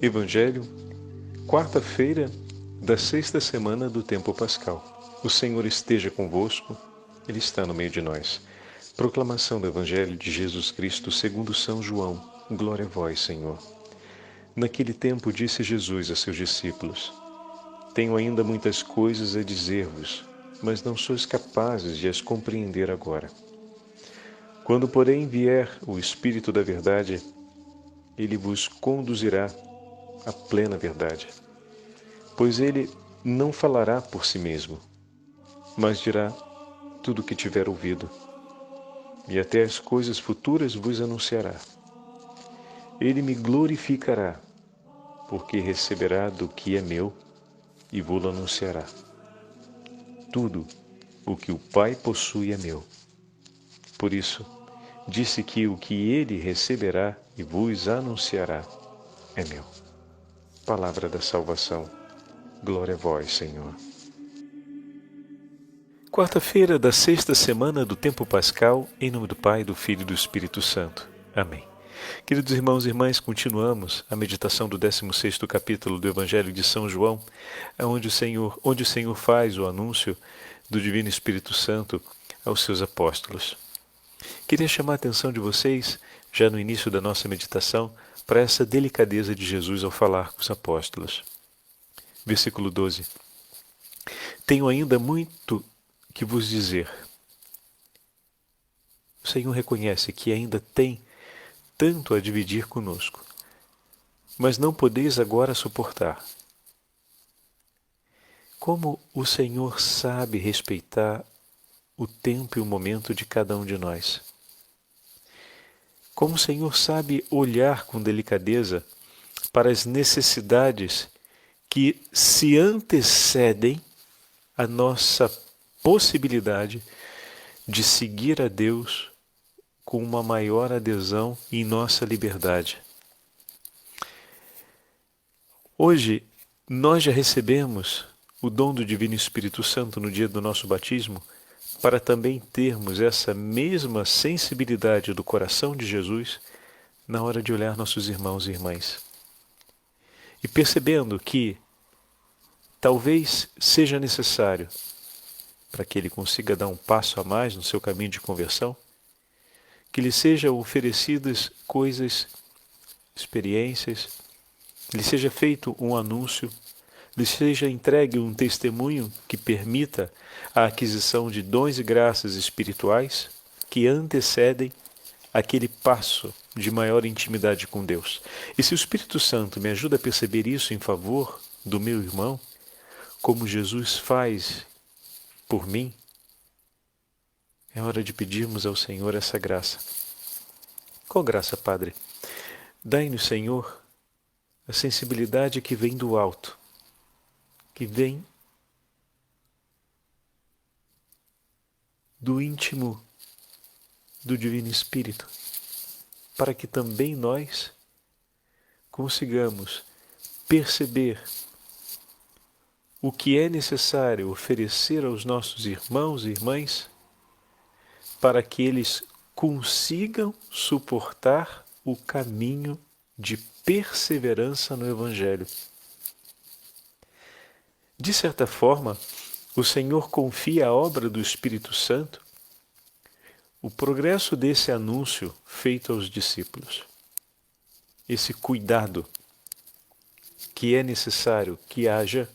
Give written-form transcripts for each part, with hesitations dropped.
Evangelho, quarta-feira da sexta semana do tempo pascal. O Senhor esteja convosco, Ele está no meio de nós. Proclamação do Evangelho de Jesus Cristo segundo São João. Glória a vós, Senhor. Naquele tempo disse Jesus a seus discípulos: Tenho ainda muitas coisas a dizer-vos, mas não sois capazes de as compreender agora. Quando, porém, vier o Espírito da verdade, Ele vos conduzirá à plena verdade. Pois Ele não falará por si mesmo, mas dirá tudo o que tiver ouvido, e até as coisas futuras vos anunciará. Ele me glorificará, porque receberá do que é meu e vou-lo anunciará. Tudo o que o Pai possui é meu. Por isso, disse que o que ele receberá e vos anunciará é meu. Palavra da salvação. Glória a vós, Senhor. Quarta-feira da sexta semana do tempo pascal, em nome do Pai, do Filho e do Espírito Santo. Amém. Queridos irmãos e irmãs, continuamos a meditação do 16º capítulo do Evangelho de São João, onde o Senhor faz o anúncio do Divino Espírito Santo aos seus apóstolos. Queria chamar a atenção de vocês, já no início da nossa meditação, para essa delicadeza de Jesus ao falar com os apóstolos. Versículo 12. Tenho ainda muito que vos dizer. O Senhor reconhece que ainda tem tanto a dividir conosco, mas não podeis agora suportar. Como o Senhor sabe respeitar o tempo e o momento de cada um de nós. Como o Senhor sabe olhar com delicadeza para as necessidades que se antecedem à nossa possibilidade de seguir a Deus com uma maior adesão em nossa liberdade. Hoje, nós já recebemos o dom do Divino Espírito Santo no dia do nosso batismo, para também termos essa mesma sensibilidade do coração de Jesus na hora de olhar nossos irmãos e irmãs. E percebendo que talvez seja necessário, para que ele consiga dar um passo a mais no seu caminho de conversão, que lhe sejam oferecidas coisas, experiências, lhe seja feito um anúncio, lhe seja entregue um testemunho que permita a aquisição de dons e graças espirituais que antecedem aquele passo de maior intimidade com Deus. E se o Espírito Santo me ajuda a perceber isso em favor do meu irmão, como Jesus faz por mim, é hora de pedirmos ao Senhor essa graça. Qual graça, Padre? Dai-nos, Senhor, a sensibilidade que vem do alto, que vem do íntimo do Divino Espírito, para que também nós consigamos perceber o que é necessário oferecer aos nossos irmãos e irmãs para que eles consigam suportar o caminho de perseverança no Evangelho. De certa forma, o Senhor confia à obra do Espírito Santo o progresso desse anúncio feito aos discípulos. Esse cuidado que é necessário que haja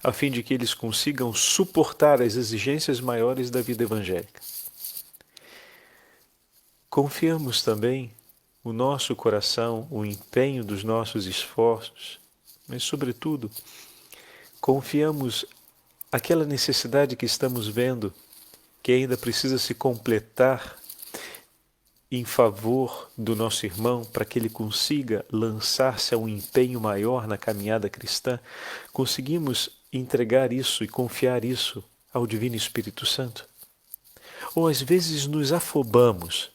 a fim de que eles consigam suportar as exigências maiores da vida evangélica. Confiamos também o nosso coração, o empenho dos nossos esforços, mas, sobretudo, confiamos aquela necessidade que estamos vendo, que ainda precisa se completar em favor do nosso irmão, para que ele consiga lançar-se a um empenho maior na caminhada cristã. Conseguimos entregar isso e confiar isso ao Divino Espírito Santo? Ou às vezes nos afobamos,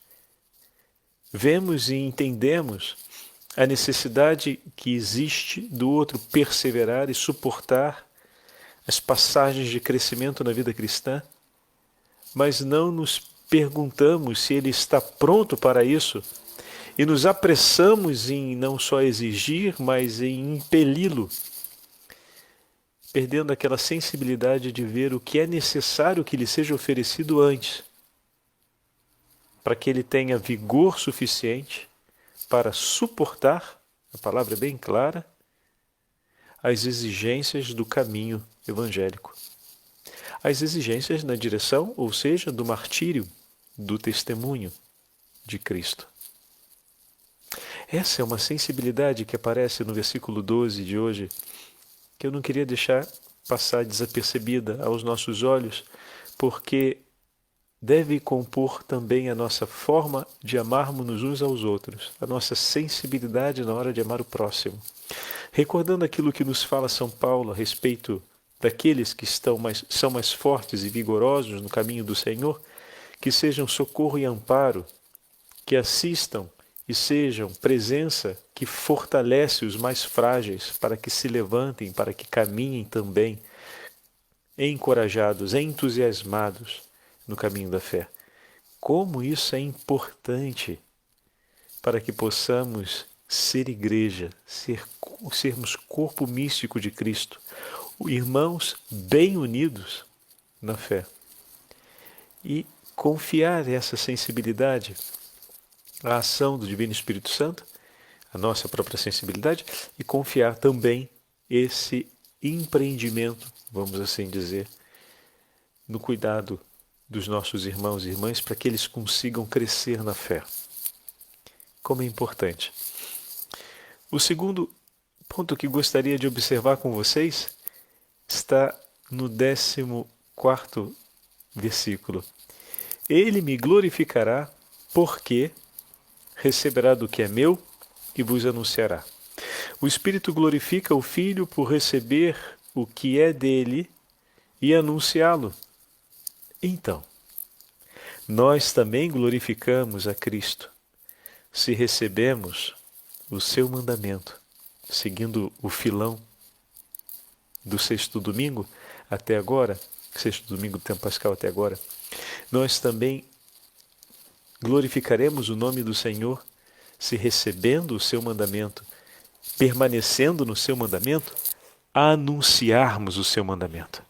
vemos e entendemos a necessidade que existe do outro perseverar e suportar as passagens de crescimento na vida cristã, mas não nos perguntamos se ele está pronto para isso e nos apressamos em não só exigir, mas em impeli-lo, perdendo aquela sensibilidade de ver o que é necessário que lhe seja oferecido antes, para que ele tenha vigor suficiente para suportar, a palavra é bem clara, as exigências do caminho evangélico. As exigências na direção, ou seja, do martírio, do testemunho de Cristo. Essa é uma sensibilidade que aparece no versículo 12 de hoje, que eu não queria deixar passar desapercebida aos nossos olhos, porque deve compor também a nossa forma de amarmos uns aos outros, a nossa sensibilidade na hora de amar o próximo. Recordando aquilo que nos fala São Paulo a respeito daqueles que são mais fortes e vigorosos no caminho do Senhor, que sejam socorro e amparo, que assistam e sejam presença que fortalece os mais frágeis para que se levantem, para que caminhem também, encorajados, entusiasmados no caminho da fé. Como isso é importante para que possamos ser igreja, sermos corpo místico de Cristo, irmãos bem unidos na fé. E confiar essa sensibilidade à ação do Divino Espírito Santo, a nossa própria sensibilidade, e confiar também esse empreendimento, vamos assim dizer, no cuidado dos nossos irmãos e irmãs para que eles consigam crescer na fé. Como é importante. O segundo ponto que gostaria de observar com vocês está no 14º versículo. Ele me glorificará porque receberá do que é meu e vos anunciará. O Espírito glorifica o Filho por receber o que é dele e anunciá-lo. Então, nós também glorificamos a Cristo se recebemos o seu mandamento, seguindo o filão do sexto domingo até agora, sexto domingo do tempo pascal até agora, nós também glorificaremos o nome do Senhor se recebendo o seu mandamento, permanecendo no seu mandamento, anunciarmos o seu mandamento.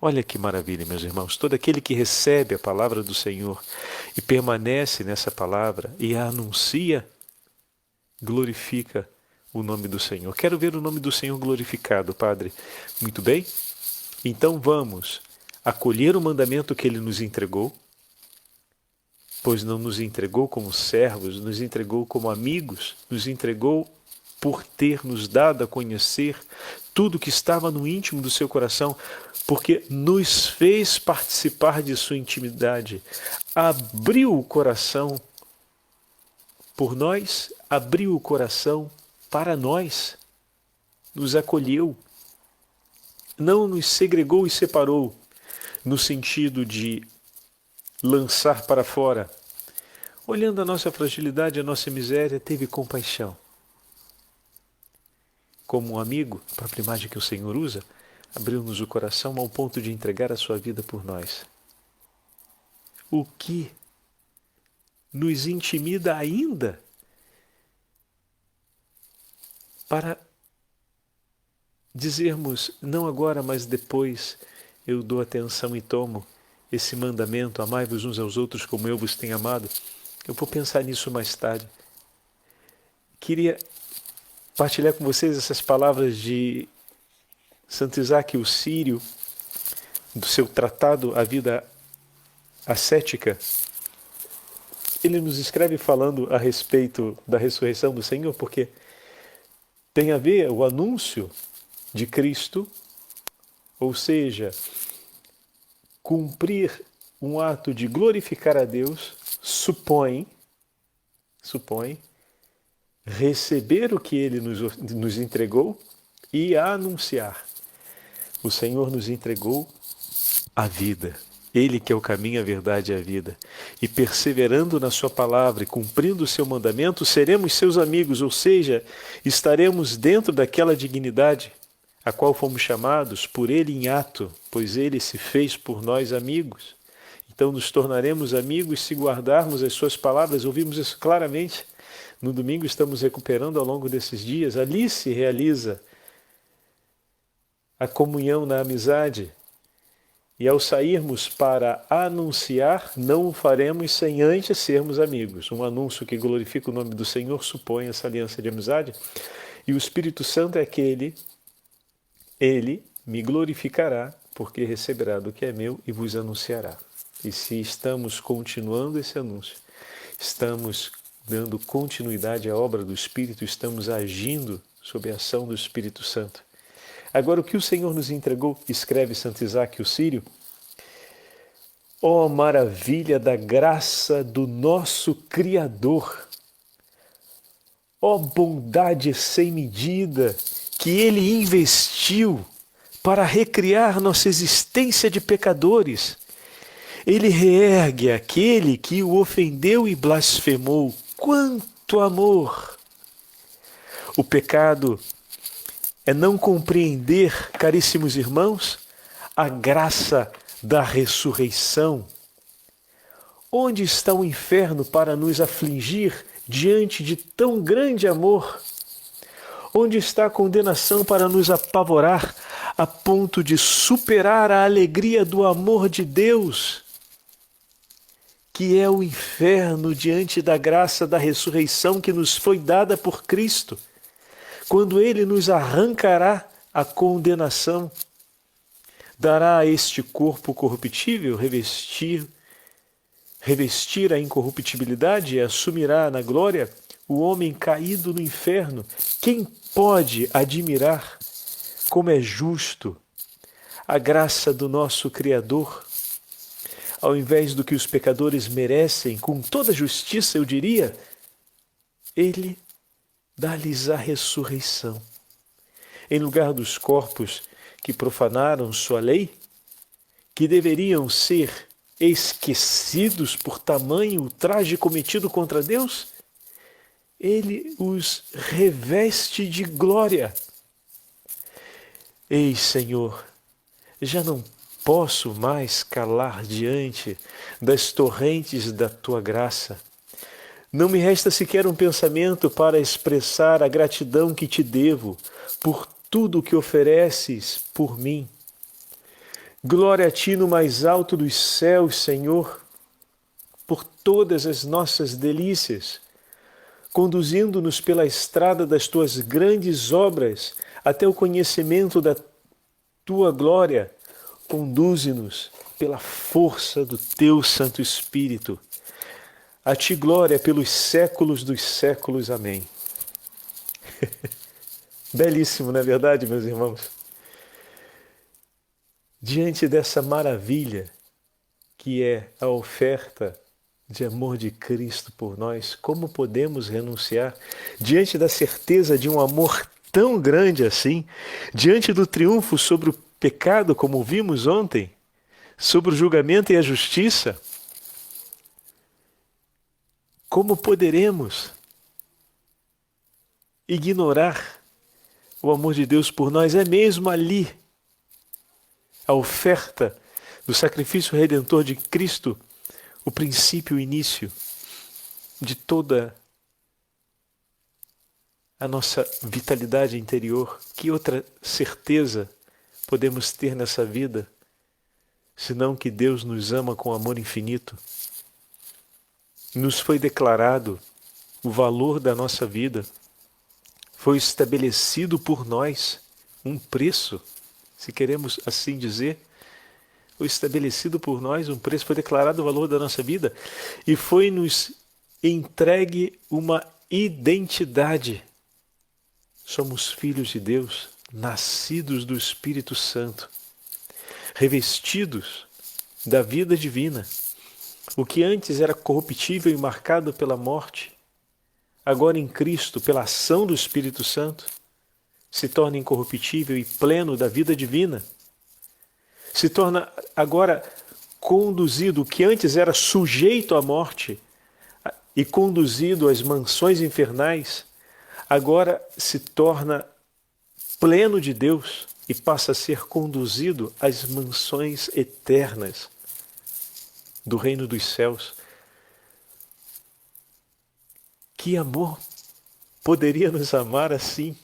Olha que maravilha, meus irmãos, todo aquele que recebe a palavra do Senhor e permanece nessa palavra e a anuncia, glorifica o nome do Senhor. Quero ver o nome do Senhor glorificado, Padre. Muito bem? Então vamos acolher o mandamento que Ele nos entregou, pois não nos entregou como servos, nos entregou como amigos, nos entregou por ter nos dado a conhecer tudo que estava no íntimo do seu coração, porque nos fez participar de sua intimidade, abriu o coração por nós, abriu o coração para nós, nos acolheu, não nos segregou e separou, no sentido de lançar para fora. Olhando a nossa fragilidade, a nossa miséria, teve compaixão. Como um amigo, a própria imagem que o Senhor usa, abriu-nos o coração ao ponto de entregar a sua vida por nós. O que nos intimida ainda para dizermos, não agora, mas depois, eu dou atenção e tomo esse mandamento, amai-vos uns aos outros como eu vos tenho amado. Eu vou pensar nisso mais tarde. Queria partilhar com vocês essas palavras de Santo Isaac o Sírio, do seu tratado A Vida Ascética. Ele nos escreve falando a respeito da ressurreição do Senhor, porque tem a ver o anúncio de Cristo, ou seja, cumprir um ato de glorificar a Deus, supõe receber o que Ele nos entregou e anunciar. O Senhor nos entregou a vida. Ele que é o caminho, a verdade e a vida. E perseverando na sua palavra e cumprindo o seu mandamento, seremos seus amigos, ou seja, estaremos dentro daquela dignidade a qual fomos chamados por Ele em ato, pois Ele se fez por nós amigos. Então nos tornaremos amigos se guardarmos as suas palavras, ouvimos isso claramente No domingo estamos recuperando ao longo desses dias. Ali se realiza a comunhão na amizade. E ao sairmos para anunciar, não o faremos sem antes sermos amigos. Um anúncio que glorifica o nome do Senhor supõe essa aliança de amizade. E o Espírito Santo é aquele, ele me glorificará, porque receberá do que é meu e vos anunciará. E se estamos continuando esse anúncio, estamos dando continuidade à obra do Espírito, estamos agindo sob a ação do Espírito Santo. Agora, o que o Senhor nos entregou, escreve Santo Isaac o Sírio, ó maravilha da graça do nosso Criador, ó bondade sem medida que Ele investiu para recriar nossa existência de pecadores. Ele reergue aquele que o ofendeu e blasfemou. Quanto amor! O pecado é não compreender, caríssimos irmãos, a graça da ressurreição. Onde está o inferno para nos afligir diante de tão grande amor? Onde está a condenação para nos apavorar a ponto de superar a alegria do amor de Deus, que é o inferno diante da graça da ressurreição que nos foi dada por Cristo, quando Ele nos arrancará a condenação, dará a este corpo corruptível revestir a incorruptibilidade e assumirá na glória o homem caído no inferno. Quem pode admirar como é justo a graça do nosso Criador? Ao invés do que os pecadores merecem, com toda justiça, eu diria, Ele dá-lhes a ressurreição. Em lugar dos corpos que profanaram sua lei, que deveriam ser esquecidos por tamanho ultraje cometido contra Deus, Ele os reveste de glória. Ei, Senhor, já não posso mais calar diante das torrentes da Tua graça. Não me resta sequer um pensamento para expressar a gratidão que Te devo por tudo o que ofereces por mim. Glória a Ti no mais alto dos céus, Senhor, por todas as nossas delícias, conduzindo-nos pela estrada das Tuas grandes obras até o conhecimento da Tua glória. Conduze-nos pela força do Teu Santo Espírito. A Ti glória pelos séculos dos séculos. Amém. Belíssimo, não é verdade, meus irmãos? Diante dessa maravilha que é a oferta de amor de Cristo por nós, como podemos renunciar? Diante da certeza de um amor tão grande assim, diante do triunfo sobre o pecado, como vimos ontem, sobre o julgamento e a justiça, como poderemos ignorar o amor de Deus por nós? É mesmo ali a oferta do sacrifício redentor de Cristo, o princípio, o início de toda a nossa vitalidade interior. Que outra certeza podemos ter nessa vida, senão que Deus nos ama com amor infinito? Nos foi declarado o valor da nossa vida, foi estabelecido por nós um preço, se queremos assim dizer, foi estabelecido por nós um preço, foi declarado o valor da nossa vida e foi-nos entregue uma identidade. Somos filhos de Deus, nascidos do Espírito Santo, revestidos da vida divina. O que antes era corruptível e marcado pela morte, agora em Cristo, pela ação do Espírito Santo, se torna incorruptível e pleno da vida divina. Se torna agora conduzido, o que antes era sujeito à morte e conduzido às mansões infernais, agora se torna pleno de Deus e passa a ser conduzido às mansões eternas do reino dos céus. Que amor poderia nos amar assim?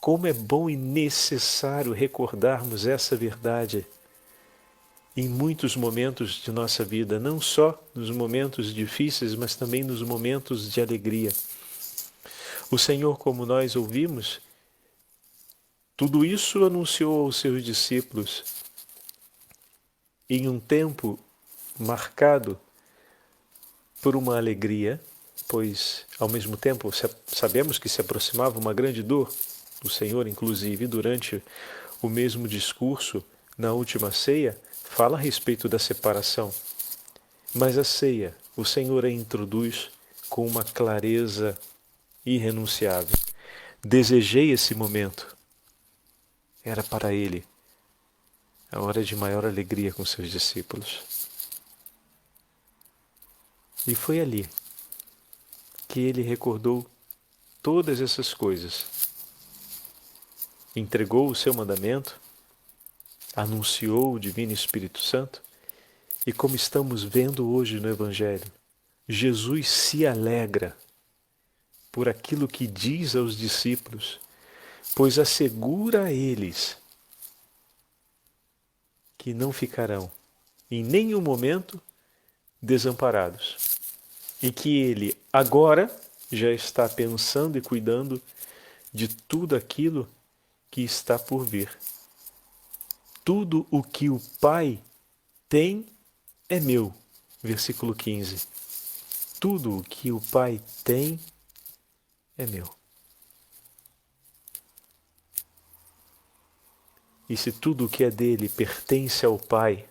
Como é bom e necessário recordarmos essa verdade em muitos momentos de nossa vida, não só nos momentos difíceis, mas também nos momentos de alegria. O Senhor, como nós ouvimos, tudo isso anunciou aos seus discípulos em um tempo marcado por uma alegria, pois ao mesmo tempo sabemos que se aproximava uma grande dor. O Senhor, inclusive, durante o mesmo discurso, na última ceia, fala a respeito da separação. Mas a ceia, o Senhor a introduz com uma clareza irrenunciável. Desejei esse momento. Era para Ele a hora de maior alegria com seus discípulos. E foi ali que Ele recordou todas essas coisas. Entregou o seu mandamento, anunciou o Divino Espírito Santo, e como estamos vendo hoje no Evangelho, Jesus se alegra por aquilo que diz aos discípulos, pois assegura a eles que não ficarão em nenhum momento desamparados e que Ele agora já está pensando e cuidando de tudo aquilo que está por vir. Tudo o que o Pai tem é meu. Versículo 15. Tudo o que o Pai tem é meu. E se tudo o que é dele pertence ao Pai,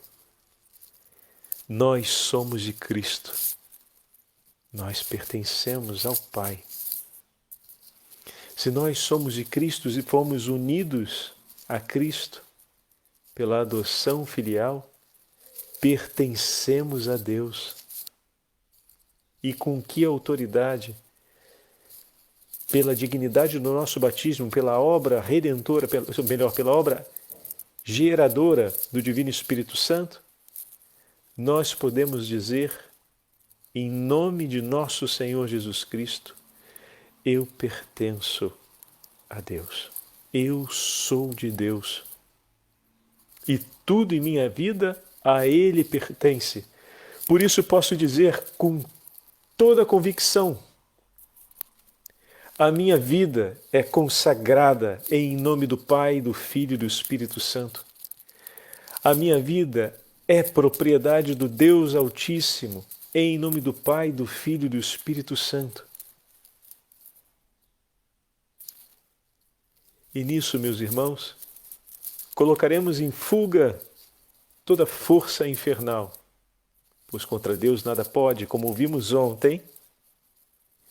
nós somos de Cristo. Nós pertencemos ao Pai. Se nós somos de Cristo e fomos unidos a Cristo pela adoção filial, pertencemos a Deus. E com que autoridade? Pela dignidade do nosso batismo, pela obra redentora, pela obra geradora do Divino Espírito Santo, nós podemos dizer, em nome de nosso Senhor Jesus Cristo, eu pertenço a Deus. Eu sou de Deus. E tudo em minha vida a Ele pertence. Por isso posso dizer com toda convicção, a minha vida é consagrada em nome do Pai, do Filho e do Espírito Santo. A minha vida é propriedade do Deus Altíssimo, em nome do Pai, do Filho e do Espírito Santo. E nisso, meus irmãos, colocaremos em fuga toda força infernal, pois contra Deus nada pode, como ouvimos ontem,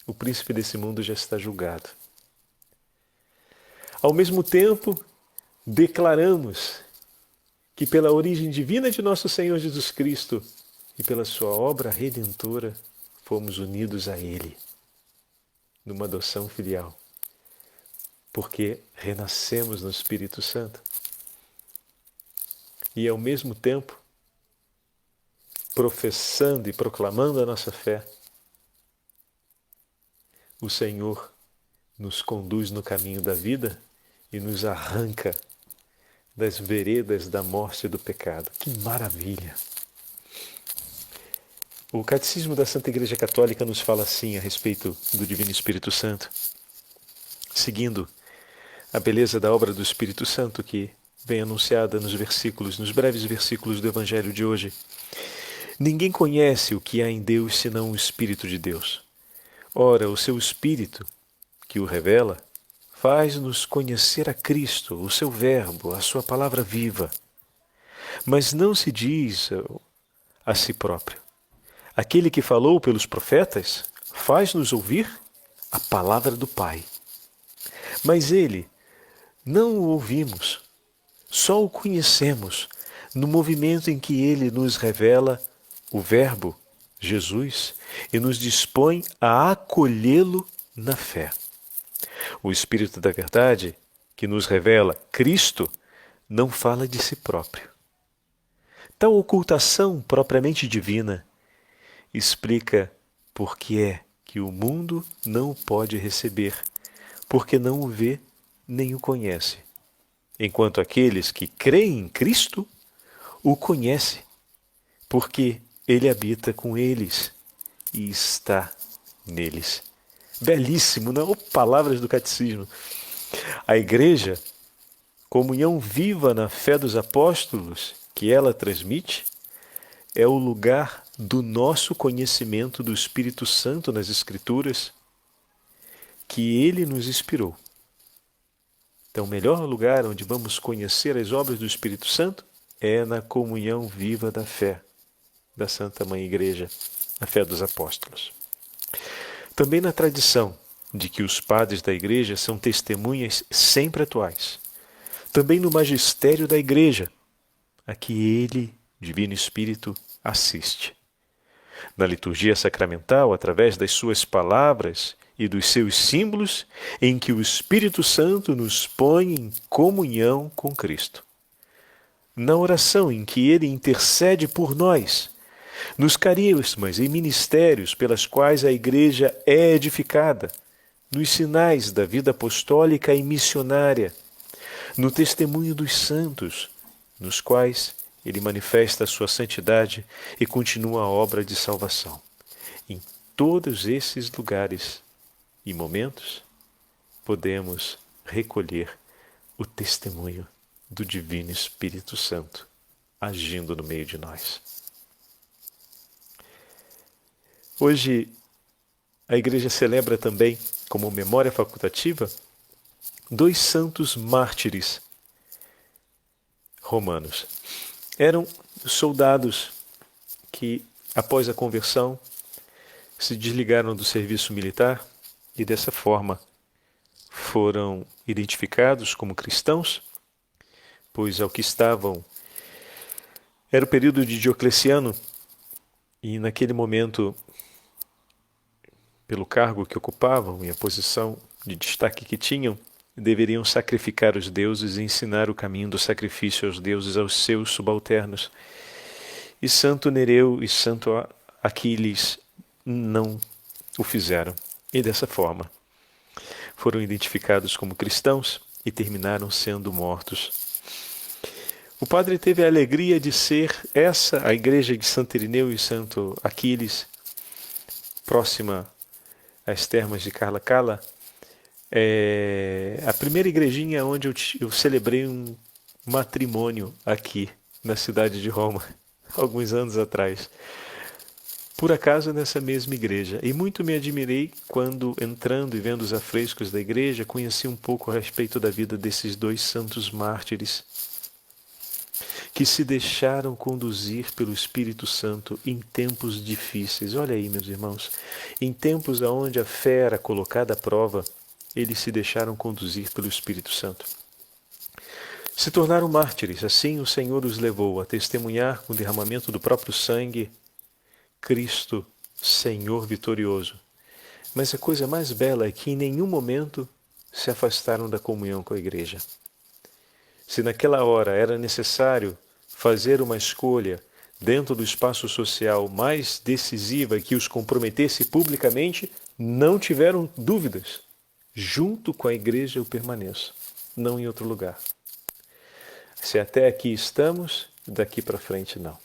o príncipe desse mundo já está julgado. Ao mesmo tempo, declaramos que pela origem divina de nosso Senhor Jesus Cristo e pela sua obra redentora, fomos unidos a Ele, numa adoção filial, porque renascemos no Espírito Santo. E ao mesmo tempo, professando e proclamando a nossa fé, o Senhor nos conduz no caminho da vida e nos arranca das veredas da morte e do pecado. Que maravilha! O Catecismo da Santa Igreja Católica nos fala assim a respeito do Divino Espírito Santo, seguindo a beleza da obra do Espírito Santo que vem anunciada nos breves versículos do Evangelho de hoje. Ninguém conhece o que há em Deus senão o Espírito de Deus. Ora, o seu Espírito, que o revela, faz-nos conhecer a Cristo, o seu Verbo, a sua palavra viva. Mas não se diz a si próprio. Aquele que falou pelos profetas faz-nos ouvir a palavra do Pai. Mas ele não o ouvimos, só o conhecemos no movimento em que ele nos revela o Verbo, Jesus, e nos dispõe a acolhê-lo na fé. O Espírito da Verdade, que nos revela Cristo, não fala de si próprio. Tal ocultação propriamente divina explica por que é que o mundo não o pode receber, porque não o vê nem o conhece, enquanto aqueles que creem em Cristo o conhecem, porque ele habita com eles e está neles. Belíssimo, não? Palavras do catecismo. A igreja, comunhão viva na fé dos apóstolos que ela transmite, é o lugar do nosso conhecimento do Espírito Santo nas Escrituras, que ele nos inspirou. Então, o melhor lugar onde vamos conhecer as obras do Espírito Santo é na comunhão viva da fé da Santa Mãe Igreja, a fé dos apóstolos. Também na tradição de que os padres da Igreja são testemunhas sempre atuais. Também no magistério da Igreja, a que ele, Divino Espírito, assiste. Na liturgia sacramental, através das suas palavras e dos seus símbolos, em que o Espírito Santo nos põe em comunhão com Cristo. Na oração em que ele intercede por nós, nos carismas e ministérios pelas quais a Igreja é edificada, nos sinais da vida apostólica e missionária, no testemunho dos santos, nos quais ele manifesta a sua santidade e continua a obra de salvação. Em todos esses lugares e momentos, podemos recolher o testemunho do Divino Espírito Santo agindo no meio de nós. Hoje, a Igreja celebra também, como memória facultativa, 2 santos mártires romanos. Eram soldados que, após a conversão, se desligaram do serviço militar e, dessa forma, foram identificados como cristãos, pois ao que estavam era o período de Diocleciano e, naquele momento, pelo cargo que ocupavam e a posição de destaque que tinham, deveriam sacrificar os deuses e ensinar o caminho do sacrifício aos deuses aos seus subalternos. E Santo Nereu e Santo Aquiles não o fizeram. E dessa forma foram identificados como cristãos e terminaram sendo mortos. O padre teve a alegria de ser essa, a igreja de Santo Irineu e Santo Aquiles, próxima às termas de Carla Cala, a primeira igrejinha onde eu celebrei um matrimônio aqui na cidade de Roma, alguns anos atrás. Por acaso nessa mesma igreja. E muito me admirei quando, entrando e vendo os afrescos da igreja, conheci um pouco a respeito da vida desses 2 santos mártires que se deixaram conduzir pelo Espírito Santo em tempos difíceis. Olha aí, meus irmãos, em tempos onde a fé era colocada à prova, eles se deixaram conduzir pelo Espírito Santo. Se tornaram mártires, assim o Senhor os levou a testemunhar com o derramamento do próprio sangue Cristo, Senhor vitorioso. Mas a coisa mais bela é que em nenhum momento se afastaram da comunhão com a igreja. Se naquela hora era necessário fazer uma escolha dentro do espaço social mais decisiva que os comprometesse publicamente, não tiveram dúvidas. Junto com a igreja eu permaneço, não em outro lugar. Se até aqui estamos, daqui para frente não.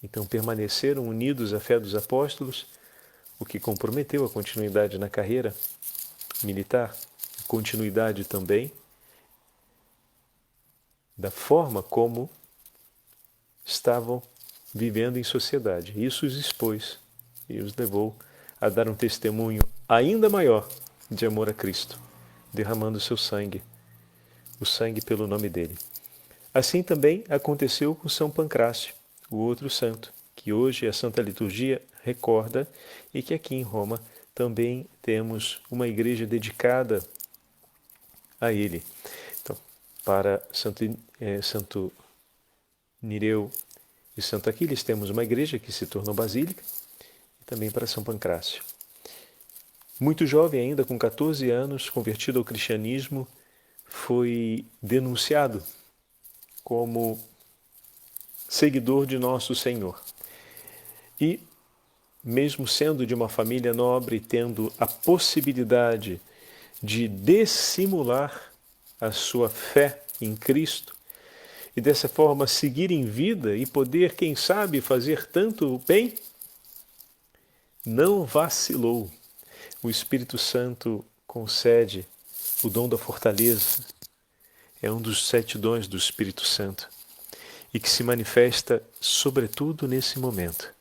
Então permaneceram unidos à fé dos apóstolos, o que comprometeu a continuidade na carreira militar, a continuidade também da forma como estavam vivendo em sociedade. Isso os expôs e os levou a dar um testemunho ainda maior de amor a Cristo, derramando seu sangue, o sangue pelo nome dele. Assim também aconteceu com São Pancrácio, o outro santo, que hoje a Santa Liturgia recorda e que aqui em Roma também temos uma igreja dedicada a ele. Então, para Santo Nereu e Santo Aquiles temos uma igreja que se tornou basílica, e também para São Pancrácio. Muito jovem ainda, com 14 anos, convertido ao cristianismo, foi denunciado como seguidor de Nosso Senhor. E mesmo sendo de uma família nobre, tendo a possibilidade de dissimular a sua fé em Cristo e dessa forma seguir em vida e poder, quem sabe, fazer tanto bem, não vacilou. O Espírito Santo concede o dom da fortaleza. É um dos 7 dons do Espírito Santo e que se manifesta sobretudo nesse momento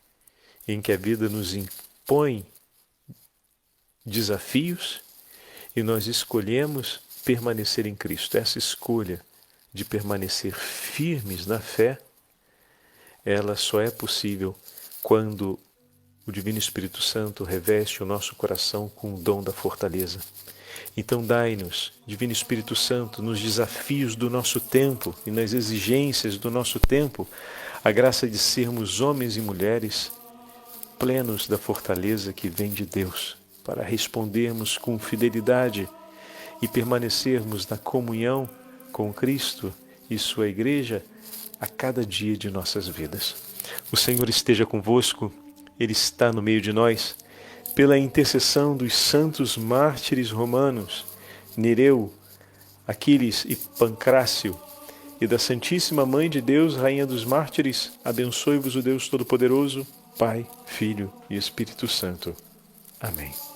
em que a vida nos impõe desafios e nós escolhemos permanecer em Cristo. Essa escolha de permanecer firmes na fé, ela só é possível quando o Divino Espírito Santo reveste o nosso coração com o dom da fortaleza. Então dai-nos, Divino Espírito Santo, nos desafios do nosso tempo e nas exigências do nosso tempo, a graça de sermos homens e mulheres plenos da fortaleza que vem de Deus, para respondermos com fidelidade e permanecermos na comunhão com Cristo e sua Igreja a cada dia de nossas vidas. O Senhor esteja convosco, Ele está no meio de nós. Pela intercessão dos santos mártires romanos, Nereu, Aquiles e Pancrácio, e da Santíssima Mãe de Deus, Rainha dos Mártires, abençoe-vos o Deus Todo-Poderoso, Pai, Filho e Espírito Santo. Amém.